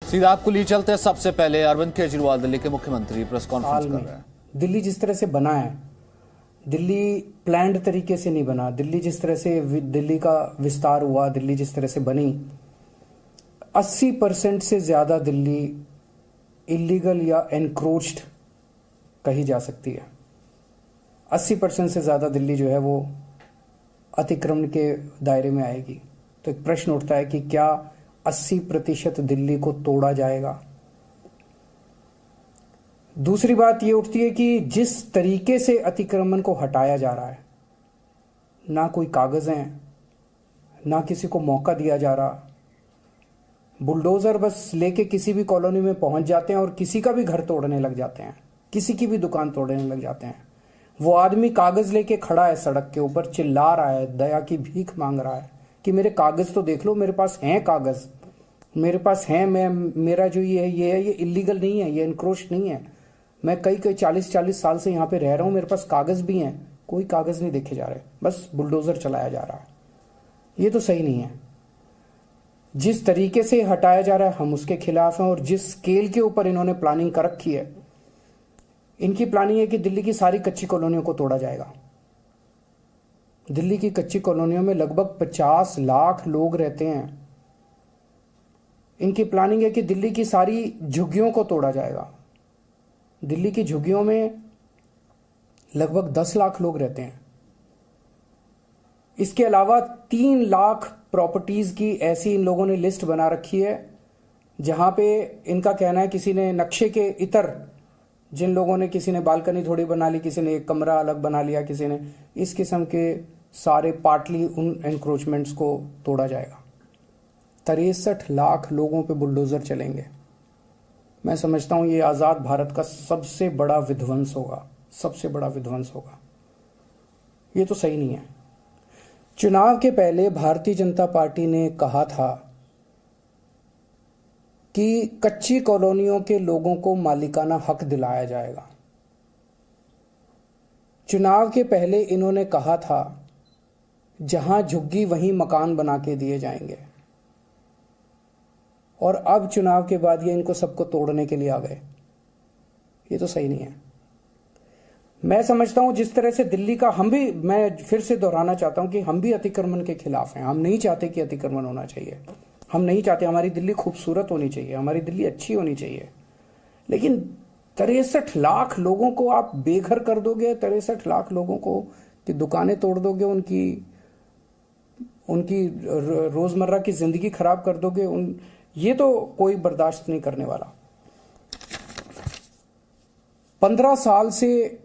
सीधा आपको लिए चलते हैं। सबसे पहले अरविंद केजरीवाल दिल्ली के मुख्यमंत्री प्रेस कॉन्फ्रेंस कर रहे हैं। दिल्ली जिस तरह से बना है, दिल्ली प्लान्ड तरीके से नहीं बना। दिल्ली जिस तरह से दिल्ली का विस्तार हुआ, दिल्ली जिस तरह से बनी, 80% से ज्यादा दिल्ली इलीगल या एनक्रोच्ड कही जा सकती है। 80% से ज्यादा दिल्ली जो है वो अतिक्रमण के दायरे में आएगी। तो एक प्रश्न उठता है कि क्या 80% दिल्ली को तोड़ा जाएगा? दूसरी बात यह उठती है कि जिस तरीके से अतिक्रमण को हटाया जा रहा है, ना कोई कागज हैं, ना किसी को मौका दिया जा रहा। बुलडोजर बस लेके किसी भी कॉलोनी में पहुंच जाते हैं और किसी का भी घर तोड़ने लग जाते हैं, किसी की भी दुकान तोड़ने लग जाते हैं। वो आदमी कागज लेके खड़ा है सड़क के ऊपर, चिल्ला रहा है, दया की भीख मांग रहा है कि मेरे कागज तो देख लो, मेरे पास हैं कागज, मेरे पास हैं, मेरा जो ये है ये इलीगल नहीं है, ये एनक्रोच नहीं है, मैं कई 40 साल से यहाँ पे रह रहा हूँ, मेरे पास कागज भी हैं। कोई कागज नहीं देखे जा रहे, बस बुलडोजर चलाया जा रहा है। ये तो सही नहीं है। जिस तरीके से हटाया जा रहा है हम उसके खिलाफ हैं, और जिस स्केल के ऊपर इन्होंने प्लानिंग कर रखी है, इनकी प्लानिंग है कि दिल्ली की सारी कच्ची कॉलोनियों को तोड़ा जाएगा। दिल्ली की कच्ची कॉलोनियों में लगभग 50 लाख लोग रहते हैं। इनकी प्लानिंग है कि दिल्ली की सारी झुग्गियों को तोड़ा जाएगा। दिल्ली की झुग्गियों में लगभग 10 लाख लोग रहते हैं। इसके अलावा 3 लाख प्रॉपर्टीज की ऐसी इन लोगों ने लिस्ट बना रखी है, जहां पे इनका कहना है किसी ने नक्शे के इतर, जिन लोगों ने, किसी ने बालकनी थोड़ी बना ली, किसी ने एक कमरा अलग बना लिया, किसी ने इस किस्म के सारे पार्टली उन एनक्रोचमेंट्स को तोड़ा जाएगा। 63 लाख लोगों पे बुलडोजर चलेंगे। मैं समझता हूं ये आजाद भारत का सबसे बड़ा विध्वंस होगा, सबसे बड़ा विध्वंस होगा। ये तो सही नहीं है। चुनाव के पहले भारतीय जनता पार्टी ने कहा था कि कच्ची कॉलोनियों के लोगों को मालिकाना हक दिलाया जाएगा। चुनाव के पहले इन्होंने कहा था जहां झुग्गी वहीं मकान बना के दिए जाएंगे, और अब चुनाव के बाद ये इनको सबको तोड़ने के लिए आ गए। ये तो सही नहीं है। मैं समझता हूं जिस तरह से दिल्ली का, हम भी, मैं फिर से दोहराना चाहता हूं कि हम भी अतिक्रमण के खिलाफ हैं। हम नहीं चाहते कि अतिक्रमण होना चाहिए, हम नहीं चाहते। हमारी दिल्ली खूबसूरत होनी चाहिए, हमारी दिल्ली अच्छी होनी चाहिए। लेकिन 63 लाख लोगों को आप बेघर कर दोगे, 63 लाख लोगों को कि दुकानें तोड़ दोगे, उनकी रोजमर्रा की जिंदगी खराब कर दोगे, ये तो कोई बर्दाश्त नहीं करने वाला। 15 साल से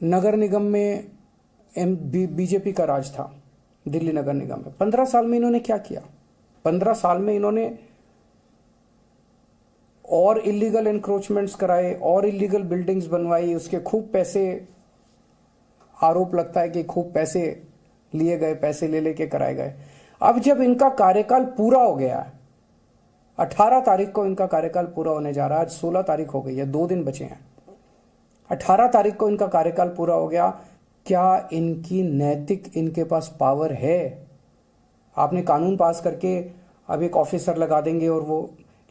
नगर निगम में बीजेपी का राज था, दिल्ली नगर निगम में। 15 साल में इन्होंने क्या किया? 15 साल में इन्होंने और इलीगल एनक्रोचमेंट्स कराए, और इलीगल बिल्डिंग्स बनवाई, उसके खूब पैसे, आरोप लगता है कि खूब पैसे लिए गए, पैसे ले लेके कराए गए। अब जब इनका कार्यकाल पूरा हो गया है, 18 तारीख को इनका कार्यकाल पूरा होने जा रहा है, आज 16 तारीख हो गई है, 2 दिन बचे हैं। 18 तारीख को इनका कार्यकाल पूरा हो गया। क्या इनकी नैतिक, इनके पास पावर है? आपने कानून पास करके अब एक ऑफिसर लगा देंगे और वो,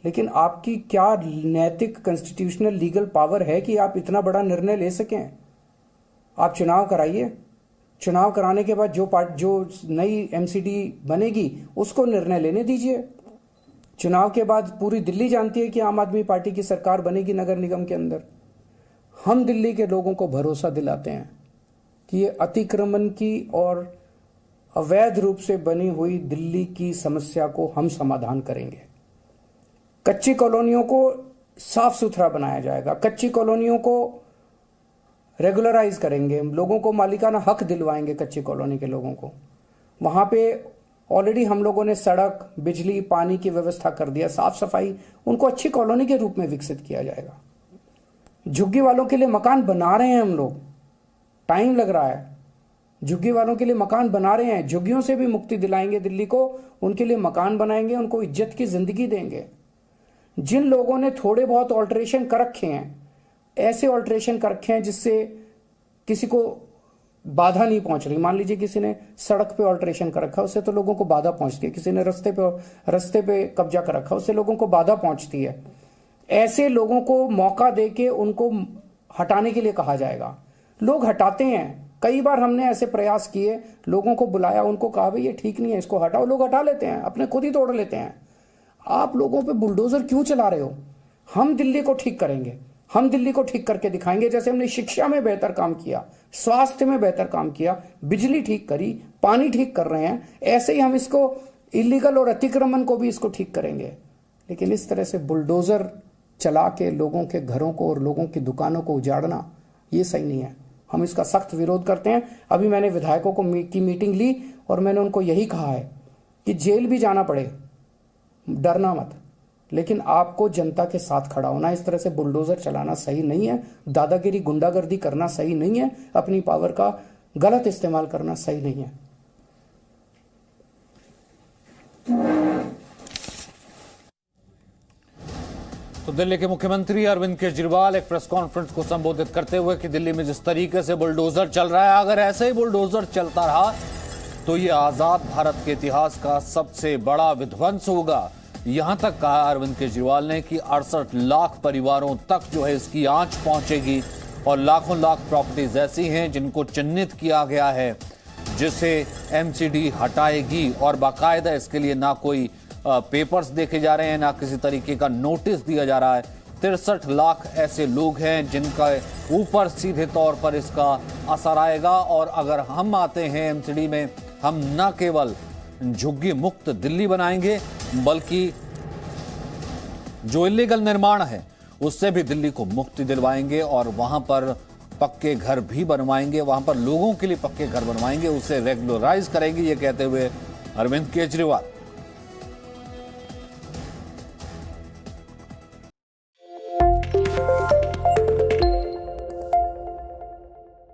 लेकिन आपकी क्या नैतिक, कॉन्स्टिट्यूशनल, लीगल पावर है कि आप इतना बड़ा निर्णय ले सकें? आप चुनाव कराइए, चुनाव कराने के बाद जो नई एमसीडी बनेगी उसको निर्णय लेने दीजिए। चुनाव के बाद पूरी दिल्ली जानती है कि आम आदमी पार्टी की सरकार बनेगी नगर निगम के अंदर। हम दिल्ली के लोगों को भरोसा दिलाते हैं कि ये अतिक्रमण की और अवैध रूप से बनी हुई दिल्ली की समस्या को हम समाधान करेंगे। कच्ची कॉलोनियों को साफ सुथरा बनाया जाएगा, कच्ची कॉलोनियों को रेगुलराइज करेंगे, लोगों को मालिकाना हक दिलवाएंगे कच्ची कॉलोनी के लोगों को। वहां पे ऑलरेडी हम लोगों ने सड़क, बिजली, पानी की व्यवस्था कर दिया, साफ सफाई, उनको अच्छी कॉलोनी के रूप में विकसित किया जाएगा। झुग्गी वालों के लिए मकान बना रहे हैं हम लोग, टाइम लग रहा है। झुग्गी वालों के लिए मकान बना रहे हैं, झुग्गियों से भी मुक्ति दिलाएंगे दिल्ली को, उनके लिए मकान बनाएंगे, उनको इज्जत की जिंदगी देंगे। जिन लोगों ने थोड़े बहुत ऑल्ट्रेशन कर रखे हैं, ऐसे ऑल्ट्रेशन कर रखे हैं जिससे किसी को बाधा नहीं पहुंच रही। मान लीजिए किसी ने सड़क पे ऑल्ट्रेशन कर रखा है, उससे तो लोगों को बाधा पहुंचती है। किसी ने रस्ते पे कब्जा कर रखा है, उससे लोगों को बाधा पहुंचती है। ऐसे लोगों को मौका देके उनको हटाने के लिए कहा जाएगा। लोग हटाते हैं। कई बार हमने ऐसे प्रयास किए, लोगों को बुलाया, उनको कहा भाई ये ठीक नहीं है, इसको हटाओ। लोग हटा लेते हैं, अपने खुद ही तोड़ लेते हैं। आप लोगों पे बुलडोजर क्यों चला रहे हो? हम दिल्ली को ठीक करेंगे, हम दिल्ली को ठीक करके दिखाएंगे। जैसे हमने शिक्षा में बेहतर काम किया, स्वास्थ्य में बेहतर काम किया, बिजली ठीक करी, पानी ठीक कर रहे हैं, ऐसे ही हम इसको इलीगल और अतिक्रमण को भी इसको ठीक करेंगे। लेकिन इस तरह से बुलडोजर चला के लोगों के घरों को और लोगों की दुकानों को उजाड़ना, ये सही नहीं है। हम इसका सख्त विरोध करते हैं। अभी मैंने विधायकों की मीटिंग ली और मैंने उनको यही कहा है कि जेल भी जाना पड़े, डरना मत, लेकिन आपको जनता के साथ खड़ा होना। इस तरह से बुलडोजर चलाना सही नहीं है। दादागिरी, गुंडागर्दी करना सही नहीं है। अपनी पावर का गलत इस्तेमाल करना सही नहीं है। तो दिल्ली के मुख्यमंत्री अरविंद केजरीवाल एक प्रेस कॉन्फ्रेंस को संबोधित करते हुए कि दिल्ली में जिस तरीके से बुलडोजर चल रहा है, अगर ऐसे ही बुलडोजर चलता रहा तो ये आजाद भारत के इतिहास का सबसे बड़ा विध्वंस होगा। यहां तक कहा अरविंद केजरीवाल ने कि 68 लाख परिवारों तक जो है इसकी आंच पहुंचेगी और लाखों लाख प्रॉपर्टीज ऐसी हैं जिनको चिन्हित किया गया है, जिसे एमसीडी हटाएगी। और बाकायदा इसके लिए ना कोई पेपर्स देखे जा रहे हैं, ना किसी तरीके का नोटिस दिया जा रहा है। 63 लाख ऐसे लोग हैं जिनका ऊपर सीधे तौर पर इसका असर आएगा। और अगर हम आते हैं एमसीडी में, हम न केवल झुग्गी मुक्त दिल्ली बनाएंगे, बल्कि जो इलीगल निर्माण है उससे भी दिल्ली को मुक्ति दिलवाएंगे और वहां पर पक्के घर भी बनवाएंगे, वहां पर लोगों के लिए पक्के घर बनवाएंगे, उसे रेगुलराइज करेंगे, ये कहते हुए अरविंद केजरीवाल